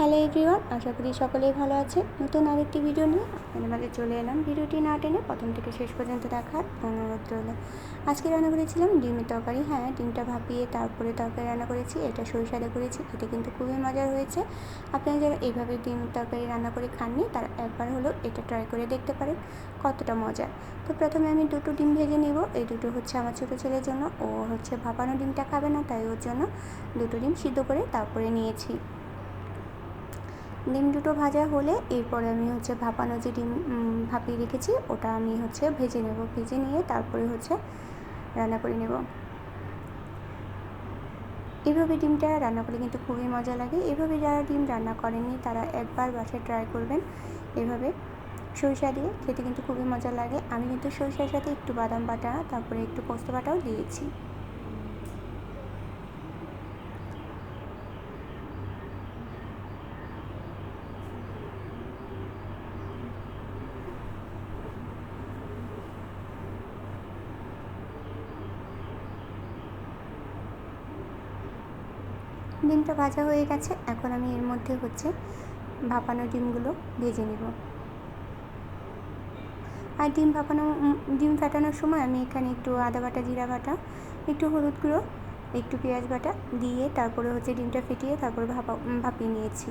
Hello everyone, আশা করি সকলেই ভালো আছে। নতুন আরেকটি ভিডিও নিয়ে আপনাদের মাঝে চলে এলাম। ভিডিওটি না টেনে প্রথম থেকে শেষ পর্যন্ত দেখার অনুরোধ রইল। আজকে রান্না করেছিলাম ডিমের তরকারি। হ্যাঁ, ডিমটা ভাপিয়ে তারপরে তরকারি রান্না করেছি। এটা সরিষা দিয়ে করেছি। এটা কিন্তু খুবই মজার হয়েছে। আপনারা যারা এইভাবে ডিম তরকারি রান্না করে খাননি তারা একবার হলেও এটা ট্রাই করে দেখতে পারেন কতটা মজার। তো প্রথমে আমি দুটো ডিম ভেজে নেব। এই দুটো হচ্ছে আমার ছোটো ছেলের জন্য। ও হচ্ছে ভাপানো ডিমটা খাবে না, তাই ওর জন্য দুটো ডিম সিদ্ধ করে তারপরে নিয়েছি। ডিম দুটো ভাজা হলে এরপরে আমি হচ্ছে ভাপানো যে ডিম ভাপিয়ে রেখেছি ওটা আমি হচ্ছে ভেজে নেব। ভেজে নিয়ে তারপরে হচ্ছে রান্না করে নেব। এভাবে ডিমটা রান্না করলে কিন্তু খুবই মজা লাগে। এভাবে যারা ডিম রান্না করেননি তারা একবার বাসায় ট্রাই করবেন। এভাবে সরিষা দিয়ে খেতে কিন্তু খুবই মজা লাগে। আমি কিন্তু সরিষার সাথে একটু বাদাম বাটা তারপরে একটু পোস্ত বাটাও দিয়েছি। ডিমটা ভাজা হয়ে গেছে। এখন আমি এর মধ্যে হচ্ছে ভাপানো ডিমগুলো ভেজে নেব। আর ডিম ফাটানোর সময় আমি এখানে একটু আদা বাটা, জিরা বাটা, একটু হলুদ গুঁড়ো, একটু পেঁয়াজ বাটা দিয়ে তারপরে হচ্ছে ডিমটা ফেটিয়ে তারপরে ভাপিয়ে নিয়েছি।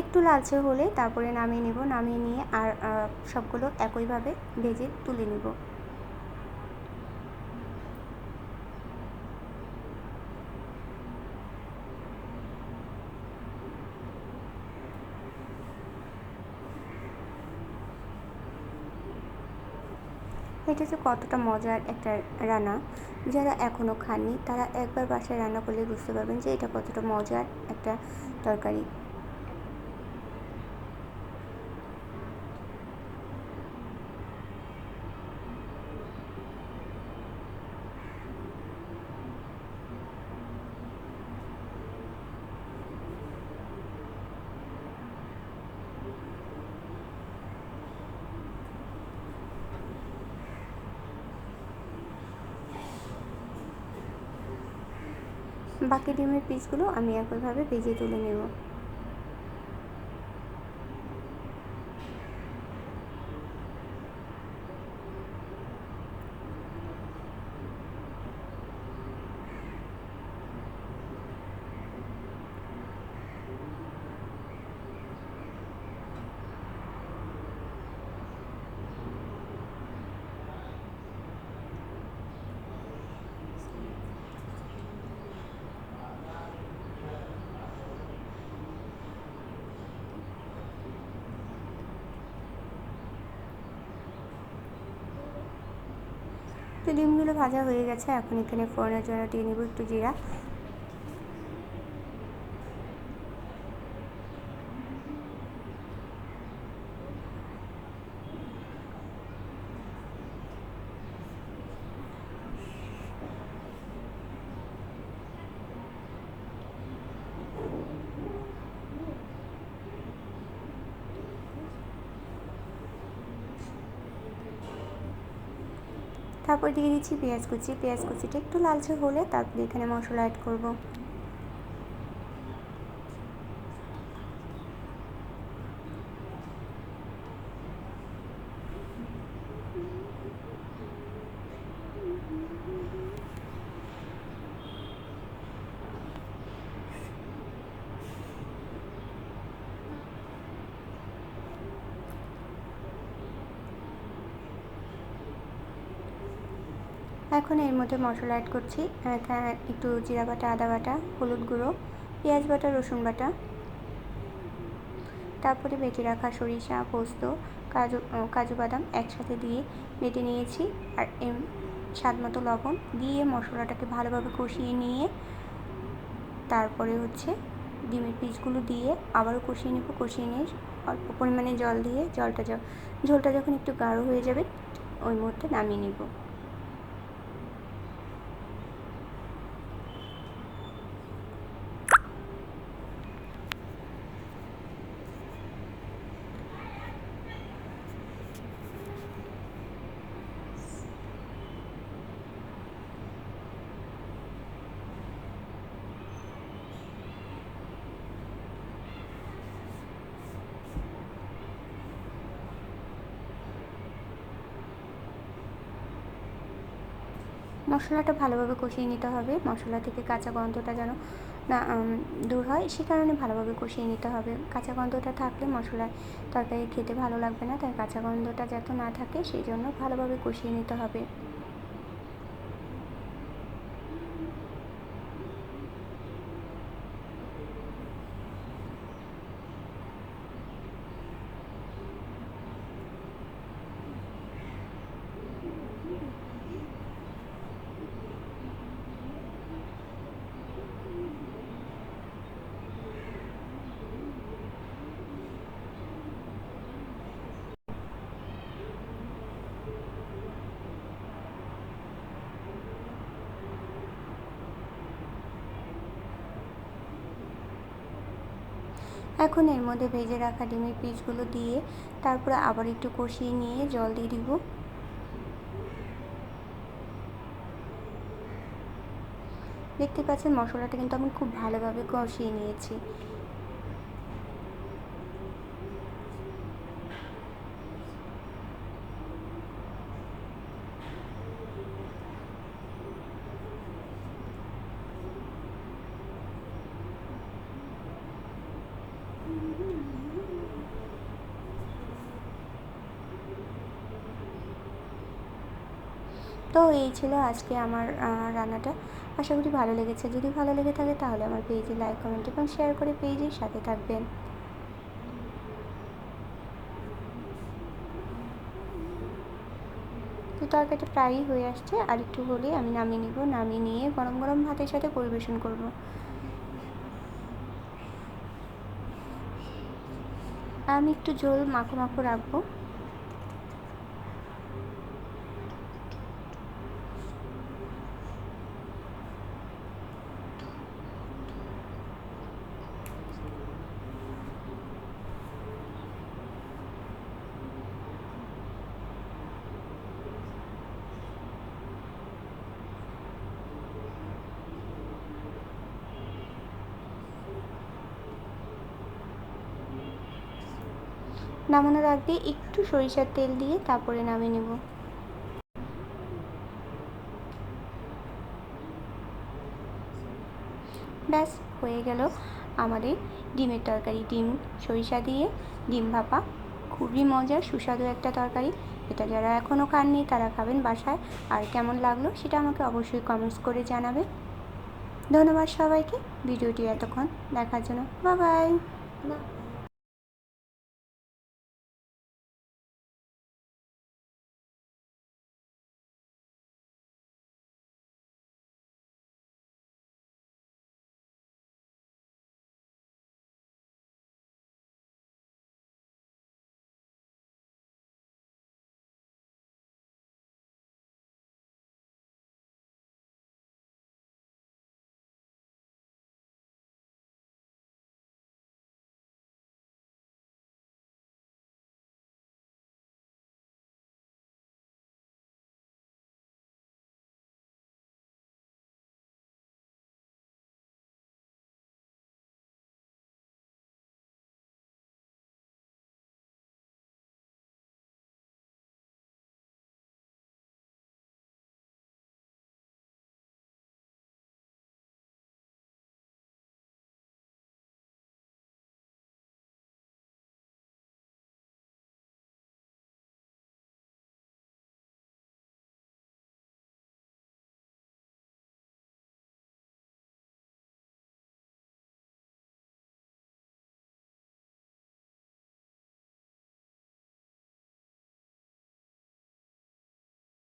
একটু লালচে হলে তারপরে নামিয়ে নেব। নামিয়ে নিয়ে আর সবগুলো একইভাবে ভেজে তুলে নেব। এটা যে কতটা মজার একটা রান্না, যারা এখনও খাননি তারা একবার বাসায় রান্না করলে বুঝতে পারবেন যে এটা কতটা মজার একটা তরকারি। বাকি ডিমের পিসগুলো আমি একইভাবে ভেজে তুলে নেব। তো ডিমগুলো ভাজা হয়ে গেছে। এখন এখানে ফোড়নের জন্য দিয়ে নেব একটু জিরা, তারপর দিয়ে দিচ্ছি পেঁয়াজ কুচি। পেঁয়াজ কুচিটা একটু লালচে হলে তারপরে এখানে মশলা অ্যাড করব। এখন এর মধ্যে মশলা অ্যাড করছি। একটু জিরা বাটা, আদা বাটা, হলুদ গুঁড়ো, পেঁয়াজ বাটা, রসুন বাটা, তারপরে বেটে রাখা সরিষা, পোস্ত, কাজু বাদাম একসাথে দিয়ে বেটে নিয়েছি। আর স্বাদ মতো লবণ দিয়ে মশলাটাকে ভালোভাবে কষিয়ে নিয়ে তারপরে হচ্ছে ডিমের পিসগুলো দিয়ে আবারও কষিয়ে নেব। কষিয়ে নিয়ে অল্প পরিমাণে জল দিয়ে ঝোলটা যখন একটু গাঢ় হয়ে যাবে ওই মুহূর্তে নামিয়ে নেব। মশলাটা ভালোভাবে কষিয়ে নিতে হবে, মশলা থেকে কাঁচা গন্ধটা যেন না দূর হয়, সে কারণে ভালোভাবে কষিয়ে নিতে হবে। কাঁচা গন্ধটা থাকলে মশলায় তরকারি খেতে ভালো লাগবে না, তাই কাঁচা গন্ধটা যাতে না থাকে সেই জন্য ভালোভাবে কষিয়ে নিতে হবে। এখন এর মধ্যে ভেজে রাখা ডিমের পিসগুলো দিয়ে তারপরে আবার একটু কষিয়ে নিয়ে জল দিয়ে দিব। দেখতে পাচ্ছেন মশলাটা কিন্তু আমি খুব ভালোভাবে কষিয়ে নিয়েছি। তো এই ছিল আজকে আমার রান্নাটা। আশা করি ভালো লেগেছে। যদি ভালো লেগে থাকে তাহলে আমার পেজে লাইক, কমেন্ট এবং শেয়ার করে পেজের সাথে থাকবেন। তো তরকারিটা প্রায়ই হয়ে আসছে, আর একটু হলে আমি নামিয়ে নিব। নামিয়ে নিয়ে গরম গরম ভাতের সাথে পরিবেশন করব। আমি একটু ঝোল মাখো মাখো রাখবো। নামানোর আগে একটু সরিষার তেল দিয়ে তারপরে নামিয়ে নেব। ব্যাস হয়ে গেল আমাদের ডিমের তরকারি। ডিম সরিষা দিয়ে ডিম ভাপা, খুবই মজার সুস্বাদু একটা তরকারি। এটা যারা এখনও খাননি তারা খাবেন বাসায়। আর কেমন লাগলো সেটা আমাকে অবশ্যই কমেন্টস করে জানাবে। ধন্যবাদ সবাইকে ভিডিওটি এতক্ষণ দেখার জন্য। Bye bye.